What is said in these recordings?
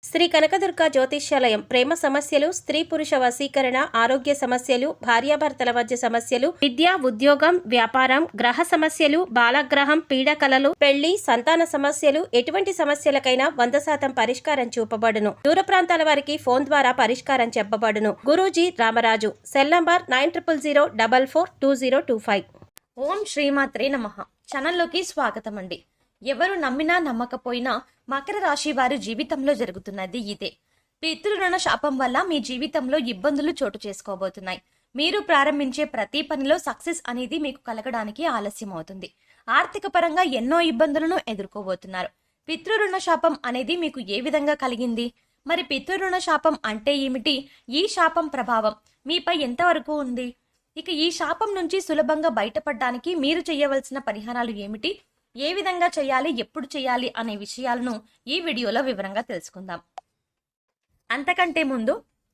శ్రీ కనకదుర్గ జ్యోతిష్యాలయం ప్రేమ సమస్యలు, స్త్రీ పురుష వశీకరణ, ఆరోగ్య సమస్యలు, భార్యాభర్తల మధ్య సమస్యలు, విద్య, ఉద్యోగం, వ్యాపారం, గ్రహ సమస్యలు, బాలగ్రహం, పీడకలలు, పెళ్లి, సంతాన సమస్యలు, ఎటువంటి సమస్యలకైనా 100% పరిష్కారం చూపబడును. దూర ప్రాంతాల వారికి ఫోన్ ద్వారా పరిష్కారం చెప్పబడును. గురూజీ రామరాజు. Cell number 9000442025. ఓం శ్రీమాత్రే నమః. ఛానల్లోకి స్వాగతం అండి. ఎవరు నమ్మినా నమ్మకపోయినా మకర రాశి వారి జీవితంలో జరుగుతున్నది ఇదే. పితృరుణ శాపం వల్ల మీ జీవితంలో ఇబ్బందులు చోటు చేసుకోబోతున్నాయి. మీరు ప్రారంభించే ప్రతి పనిలో సక్సెస్ అనేది మీకు కలగడానికి ఆలస్యం అవుతుంది. ఆర్థిక పరంగా ఎన్నో ఇబ్బందులను ఎదుర్కోబోతున్నారు. పితృరుణ శాపం అనేది మీకు ఏ విధంగా కలిగింది? మరి పితృరుణ శాపం అంటే ఏమిటి? ఈ శాపం ప్రభావం మీపై ఎంతవరకు ఉంది? ఇక ఈ శాపం నుంచి సులభంగా బయటపడడానికి మీరు చేయవలసిన పరిహారాలు ఏమిటి? ఏ విధంగా చేయాలి, ఎప్పుడు చేయాలి అనే విషయాలను ఈ వీడియోలో వివరంగా తెలుసుకుందాం. అంతకంటే ముందు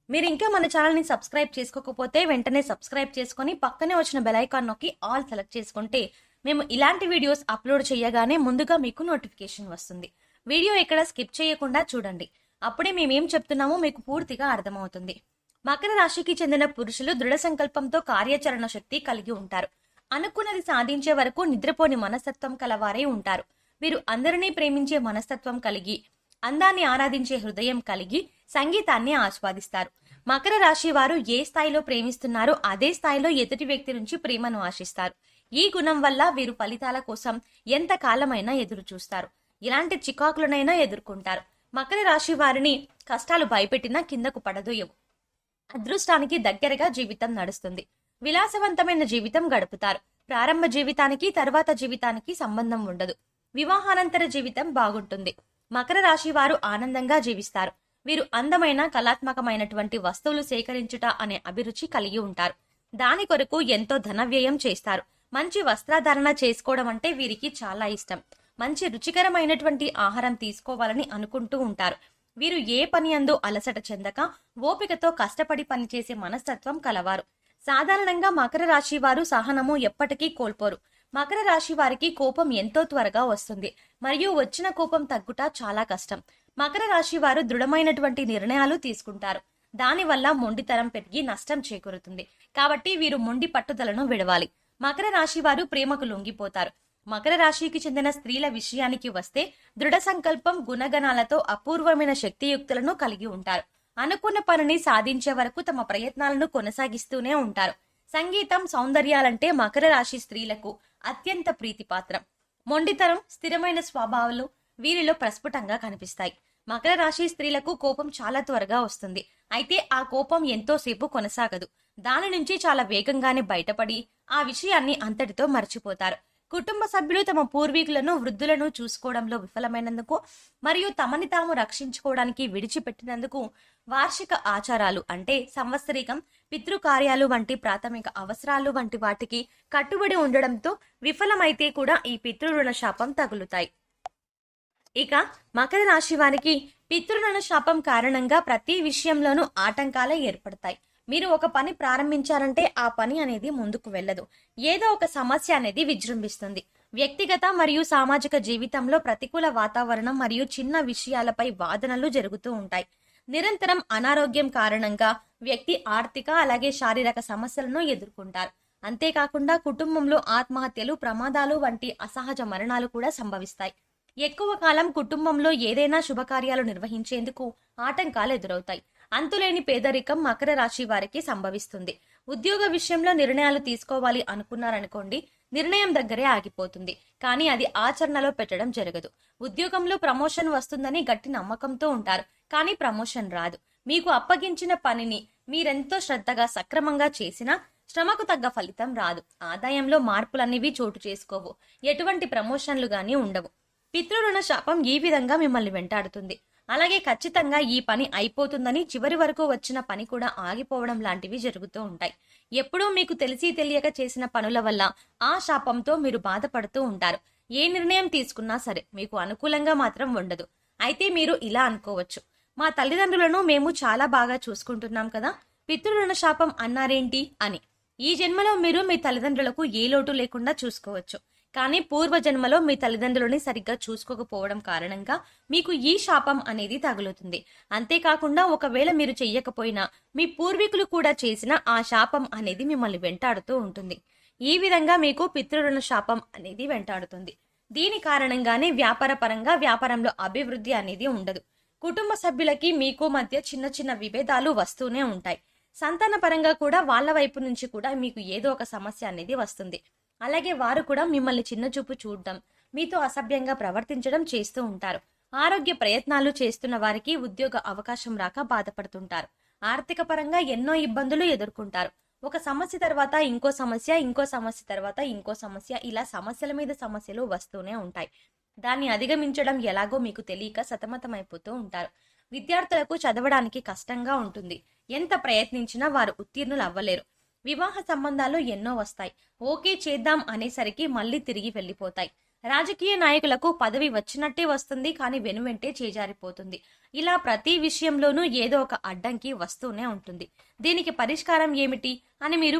మీరు ఇంకా మన ఛానల్ని సబ్స్క్రైబ్ చేసుకోకపోతే వెంటనే సబ్స్క్రైబ్ చేసుకొని పక్కనే వచ్చిన బెల్ ఐకాన్ నొక్కి ఆల్ సెలెక్ట్ చేసుకుంటే మేము ఇలాంటి వీడియోస్ అప్లోడ్ చేయగానే ముందుగా మీకు నోటిఫికేషన్ వస్తుంది. వీడియో ఎక్కడ స్కిప్ చేయకుండా చూడండి. అప్పుడే మేమేం చెప్తున్నామో మీకు పూర్తిగా అర్థమవుతుంది. మకర రాశికి చెందిన పురుషులు దృఢ సంకల్పంతో కార్యాచరణ శక్తి కలిగి ఉంటారు. అనుకున్నది సాధించే వరకు నిద్రపోని మనస్తత్వం కలవారే ఉంటారు. వీరు అందరినీ ప్రేమించే మనస్తత్వం కలిగి, అందాన్ని ఆరాధించే హృదయం కలిగి, సంగీతాన్ని ఆస్వాదిస్తారు. మకర రాశి వారు ఏ స్థాయిలో ప్రేమిస్తున్నారో అదే స్థాయిలో ఎదుటి వ్యక్తి నుంచి ప్రేమను ఆశిస్తారు. ఈ గుణం వల్ల వీరు ఫలితాల కోసం ఎంత కాలమైనా ఎదురు చూస్తారు. ఇలాంటి చికాకులనైనా ఎదుర్కొంటారు. మకర రాశి వారిని కష్టాలు భయపెట్టినా కిందకు పడదోయవు. అదృష్టానికి దగ్గరగా జీవితం నడుస్తుంది. విలాసవంతమైన జీవితం గడుపుతారు. ప్రారంభ జీవితానికి తర్వాత జీవితానికి సంబంధం ఉండదు. వివాహానంతర జీవితం బాగుంటుంది. మకర రాశి వారు ఆనందంగా జీవిస్తారు. వీరు అందమైన కళాత్మకమైనటువంటి వస్తువులు సేకరించుట అనే అభిరుచి కలిగి ఉంటారు. దాని కొరకు ఎంతో ధన వ్యయం చేస్తారు. మంచి వస్త్రధారణ చేసుకోవడం అంటే వీరికి చాలా ఇష్టం. మంచి రుచికరమైనటువంటి ఆహారం తీసుకోవాలని అనుకుంటూ ఉంటారు. వీరు ఏ పని అందు అలసట చెందక ఓపికతో కష్టపడి పనిచేసే మనస్తత్వం కలవారు. సాధారణంగా మకర రాశి వారు సహనము ఎప్పటికీ కోల్పోరు. మకర రాశి వారికి కోపం ఎంతో త్వరగా వస్తుంది మరియు వచ్చిన కోపం తగ్గుట చాలా కష్టం. మకర రాశి వారు దృఢమైనటువంటి నిర్ణయాలు తీసుకుంటారు. దానివల్ల మొండితనం పెరిగి నష్టం చేకూరుతుంది. కాబట్టి వీరు మొండి పట్టుదలను విడవాలి. మకర రాశి వారు ప్రేమకు లొంగిపోతారు. మకర రాశికి చెందిన స్త్రీల విషయానికి వస్తే దృఢ సంకల్పం, గుణగణాలతో అపూర్వమైన శక్తియుక్తులను కలిగి ఉంటారు. అనుకున్న పనిని సాధించే వరకు తమ ప్రయత్నాలను కొనసాగిస్తూనే ఉంటారు. సంగీతం, సౌందర్యాలంటే మకర రాశి స్త్రీలకు అత్యంత ప్రీతిపాత్రం. మొండితనం, స్థిరమైన స్వభావాలు వీరిలో ప్రస్ఫుటంగా కనిపిస్తాయి. మకర రాశి స్త్రీలకు కోపం చాలా త్వరగా వస్తుంది. అయితే ఆ కోపం ఎంతోసేపు కొనసాగదు. దాని నుంచి చాలా వేగంగానే బయటపడి ఆ విషయాన్ని అంతటితో మర్చిపోతారు. కుటుంబ సభ్యులు తమ పూర్వీకులను, వృద్ధులను చూసుకోవడంలో విఫలమైనందుకు మరియు తమని తాము రక్షించుకోవడానికి విడిచిపెట్టినందుకు వార్షిక ఆచారాలు అంటే సంవత్సరికం, పితృకార్యాలు వంటి ప్రాథమిక అవసరాలు వంటి వాటికి కట్టుబడి ఉండడంతో విఫలమైతే కూడా ఈ పితృరుణ శాపం తగులుతాయి. ఇక మకర రాశి వారికి పితృరుణ శాపం కారణంగా ప్రతి విషయంలోనూ ఆటంకాలే ఏర్పడతాయి. మీరు ఒక పని ప్రారంభించారంటే ఆ పని అనేది ముందుకు వెళ్ళదు. ఏదో ఒక సమస్య అనేది విజృంభిస్తుంది. వ్యక్తిగత మరియు సామాజిక జీవితంలో ప్రతికూల వాతావరణం మరియు చిన్న విషయాలపై వాదనలు జరుగుతూ ఉంటాయి. నిరంతరం అనారోగ్యం కారణంగా వ్యక్తి ఆర్థిక అలాగే శారీరక సమస్యలను ఎదుర్కొంటారు. అంతేకాకుండా కుటుంబంలో ఆత్మహత్యలు, ప్రమాదాలు వంటి అసహజ మరణాలు కూడా సంభవిస్తాయి. ఎక్కువ కాలం కుటుంబంలో ఏదైనా శుభకార్యాలు నిర్వహించేందుకు ఆటంకాలు ఎదురవుతాయి. అంతులేని పేదరికం మకర రాశి వారికి సంభవిస్తుంది. ఉద్యోగ విషయంలో నిర్ణయాలు తీసుకోవాలి అనుకున్నారనుకోండి, నిర్ణయం దగ్గరే ఆగిపోతుంది. కానీ అది ఆచరణలో పెట్టడం జరగదు. ఉద్యోగంలో ప్రమోషన్ వస్తుందని గట్టి నమ్మకంతో ఉంటారు. కానీ ప్రమోషన్ రాదు. మీకు అప్పగించిన పనిని మీరెంతో శ్రద్ధగా సక్రమంగా చేసినా శ్రమకు తగ్గ ఫలితం రాదు. ఆదాయంలో మార్పులనేవి చోటు చేసుకోవు. ఎటువంటి ప్రమోషన్లు గానీ ఉండవు. పితృరుణ శాపం ఈ విధంగా మిమ్మల్ని వెంటాడుతుంది. అలాగే ఖచ్చితంగా ఈ పని అయిపోతుందని చివరి వరకు వచ్చిన పని కూడా ఆగిపోవడం లాంటివి జరుగుతూ ఉంటాయి. ఎప్పుడూ మీకు తెలిసి తెలియక చేసిన పనుల వల్ల ఆ శాపంతో మీరు బాధపడుతూ ఉంటారు. ఏ నిర్ణయం తీసుకున్నా సరే మీకు అనుకూలంగా మాత్రం ఉండదు. అయితే మీరు ఇలా అనుకోవచ్చు, మా తల్లిదండ్రులను మేము చాలా బాగా చూసుకుంటున్నాం కదా, పితృరుణ శాపం అన్నారేంటి అని. ఈ జన్మలో మీరు మీ తల్లిదండ్రులకు ఏ లోటు లేకుండా చూసుకోవచ్చు. కానీ పూర్వజన్మలో మీ తల్లిదండ్రులని సరిగ్గా చూసుకోకపోవడం కారణంగా మీకు ఈ శాపం అనేది తగులుతుంది. అంతేకాకుండా ఒకవేళ మీరు చెయ్యకపోయినా మీ పూర్వీకులు కూడా చేసిన ఆ శాపం అనేది మిమ్మల్ని వెంటాడుతూ ఉంటుంది. ఈ విధంగా మీకు పితృరుణ శాపం అనేది వెంటాడుతుంది. దీని కారణంగానే వ్యాపార పరంగా వ్యాపారంలో అభివృద్ధి అనేది ఉండదు. కుటుంబ సభ్యులకి మీకు మధ్య చిన్న చిన్న విభేదాలు వస్తూనే ఉంటాయి. సంతాన పరంగా కూడా వాళ్ళ వైపు నుంచి కూడా మీకు ఏదో ఒక సమస్య అనేది వస్తుంది. అలాగే వారు కూడా మిమ్మల్ని చిన్న చూపు చూడడం, మీతో అసభ్యంగా ప్రవర్తించడం చేస్తూ ఉంటారు. ఆరోగ్య ప్రయత్నాలు చేస్తున్న వారికి ఉద్యోగ అవకాశం రాక బాధపడుతుంటారు. ఆర్థిక పరంగా ఎన్నో ఇబ్బందులు ఎదుర్కొంటారు. ఒక సమస్య తర్వాత ఇంకో సమస్య, ఇంకో సమస్య తర్వాత ఇంకో సమస్య, ఇలా సమస్యల మీద సమస్యలు వస్తూనే ఉంటాయి. దాన్ని అధిగమించడం ఎలాగో మీకు తెలియక సతమతమైపోతూ ఉంటారు. విద్యార్థులకు చదవడానికి కష్టంగా ఉంటుంది. ఎంత ప్రయత్నించినా వారు ఉత్తీర్ణులు అవ్వలేరు. వివాహ సంబంధాలు ఎన్నో వస్తాయి. ఓకే చేద్దాం అనేసరికి మళ్ళీ తిరిగి వెళ్ళిపోతాయి. రాజకీయ నాయకులకు పదవి వచ్చినట్టే వస్తుంది, కానీ వెనువెంటే చేజారిపోతుంది. ఇలా ప్రతి విషయంలోనూ ఏదో ఒక అడ్డంకి వస్తూనే ఉంటుంది. దీనికి పరిష్కారం ఏమిటి అని మీరు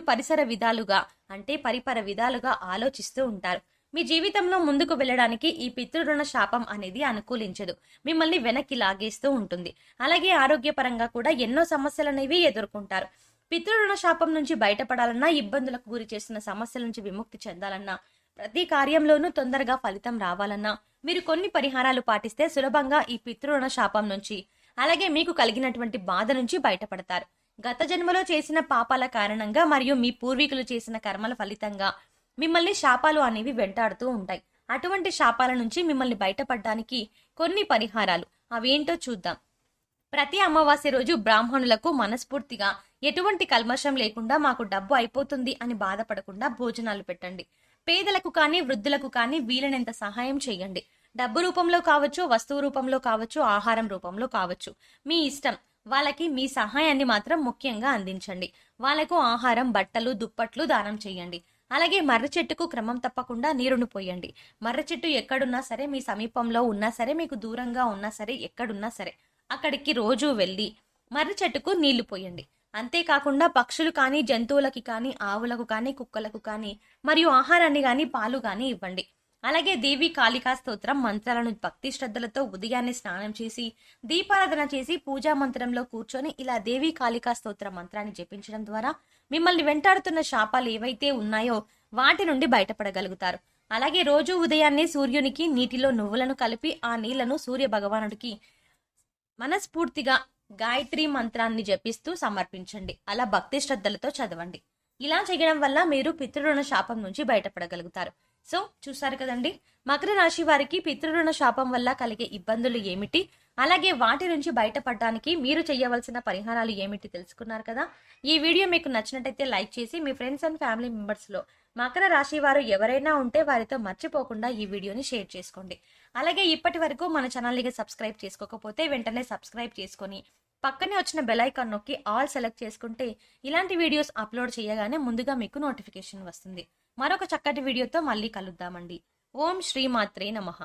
పరిపర విధాలుగా ఆలోచిస్తూ ఉంటారు. మీ జీవితంలో ముందుకు వెళ్ళడానికి ఈ పితృరుణ శాపం అనేది అనుకూలించదు. మిమ్మల్ని వెనక్కి లాగేస్తూ ఉంటుంది. అలాగే ఆరోగ్యపరంగా కూడా ఎన్నో సమస్యలనేవి ఎదుర్కొంటారు. పితృరుణ శాపం నుంచి బయటపడాలన్నా, ఇబ్బందులకు గురి చేస్తున్న సమస్యల నుంచి విముక్తి చెందాలన్నా, ప్రతి కార్యంలోనూ తొందరగా ఫలితం రావాలన్నా మీరు కొన్ని పరిహారాలు పాటిస్తే సులభంగా ఈ పితృరుణ శాపం నుంచి, అలాగే మీకు కలిగినటువంటి బాధ నుంచి బయటపడతారు. గత జన్మలో చేసిన పాపాల కారణంగా మరియు మీ పూర్వీకులు చేసిన కర్మల ఫలితంగా మిమ్మల్ని శాపాలు అనేవి వెంటాడుతూ ఉంటాయి. అటువంటి శాపాల నుంచి మిమ్మల్ని బయటపడడానికి కొన్ని పరిహారాలు అవేంటో చూద్దాం. ప్రతి అమావాస్య రోజు బ్రాహ్మణులకు మనస్ఫూర్తిగా ఎటువంటి కల్మషం లేకుండా మాకు డబ్బు అయిపోతుంది అని బాధపడకుండా భోజనాలు పెట్టండి. పేదలకు కానీ వృద్ధులకు కానీ వీలైనంత సహాయం చేయండి. డబ్బు రూపంలో కావచ్చు, వస్తువు రూపంలో కావచ్చు, ఆహారం రూపంలో కావచ్చు, మీ ఇష్టం. వాళ్ళకి మీ సహాయాన్ని మాత్రం ముఖ్యంగా అందించండి. వాళ్లకు ఆహారం, బట్టలు, దుప్పట్లు దానం చేయండి. అలాగే మర్రి చెట్టుకు క్రమం తప్పకుండా నీరును పోయండి. మర్రి చెట్టు ఎక్కడున్నా సరే, మీ సమీపంలో ఉన్నా సరే, మీకు దూరంగా ఉన్నా సరే, ఎక్కడున్నా సరే అక్కడికి రోజు వెళ్ళి మర్రి చెట్టుకు నీళ్లు పోయండి. అంతేకాకుండా పక్షులు కానీ, జంతువులకి కానీ, ఆవులకు కానీ, కుక్కలకు కానీ మరియు ఆహారాన్ని కానీ, పాలు కానీ ఇవ్వండి. అలాగే దేవి కాళికా స్తోత్రం మంత్రాలను భక్తి శ్రద్ధలతో ఉదయాన్నే స్నానం చేసి, దీపారాధన చేసి, పూజా మంత్రంలో కూర్చొని ఇలా దేవి కాళికా స్తోత్ర మంత్రాన్ని జపించడం ద్వారా మిమ్మల్ని వెంటాడుతున్న శాపాలు ఏవైతే ఉన్నాయో వాటి నుండి బయటపడగలుగుతారు. అలాగే రోజు ఉదయాన్నే సూర్యునికి నీటిలో నువ్వులను కలిపి ఆ నీళ్లను సూర్య భగవానుడికి మనస్ఫూర్తిగా గాయత్రి మంత్రాన్ని జపిస్తూ సమర్పించండి. అలా భక్తి శ్రద్ధలతో చదవండి. ఇలా చేయడం వల్ల మీరు పితృరుణ శాపం నుంచి బయటపడగలుగుతారు. సో చూసారు కదండి, మకర రాశి వారికి పితృరుణ శాపం వల్ల కలిగే ఇబ్బందులు ఏమిటి, అలాగే వాటి నుంచి బయటపడడానికి మీరు చేయవలసిన పరిహారాలు ఏమిటి తెలుసుకున్నారు కదా. ఈ వీడియో మీకు నచ్చినట్టయితే లైక్ చేసి మీ ఫ్రెండ్స్ అండ్ ఫ్యామిలీ మెంబర్స్ లో మకర రాశి వారు ఎవరైనా ఉంటే వారితో మర్చిపోకుండా ఈ వీడియోని షేర్ చేసుకోండి. అలాగే ఇప్పటి వరకు మన ఛానల్ని సబ్స్క్రైబ్ చేసుకోకపోతే వెంటనే సబ్స్క్రైబ్ చేసుకొని పక్కనే వచ్చిన బెల్ ఐకాన్ నొక్కి ఆల్ సెలెక్ట్ చేసుకుంటే ఇలాంటి వీడియోస్ అప్లోడ్ చేయగానే ముందుగా మీకు నోటిఫికేషన్ వస్తుంది. మరొక చక్కటి వీడియోతో మళ్ళీ కలుద్దామండి. ఓం శ్రీమాత్రే నమః.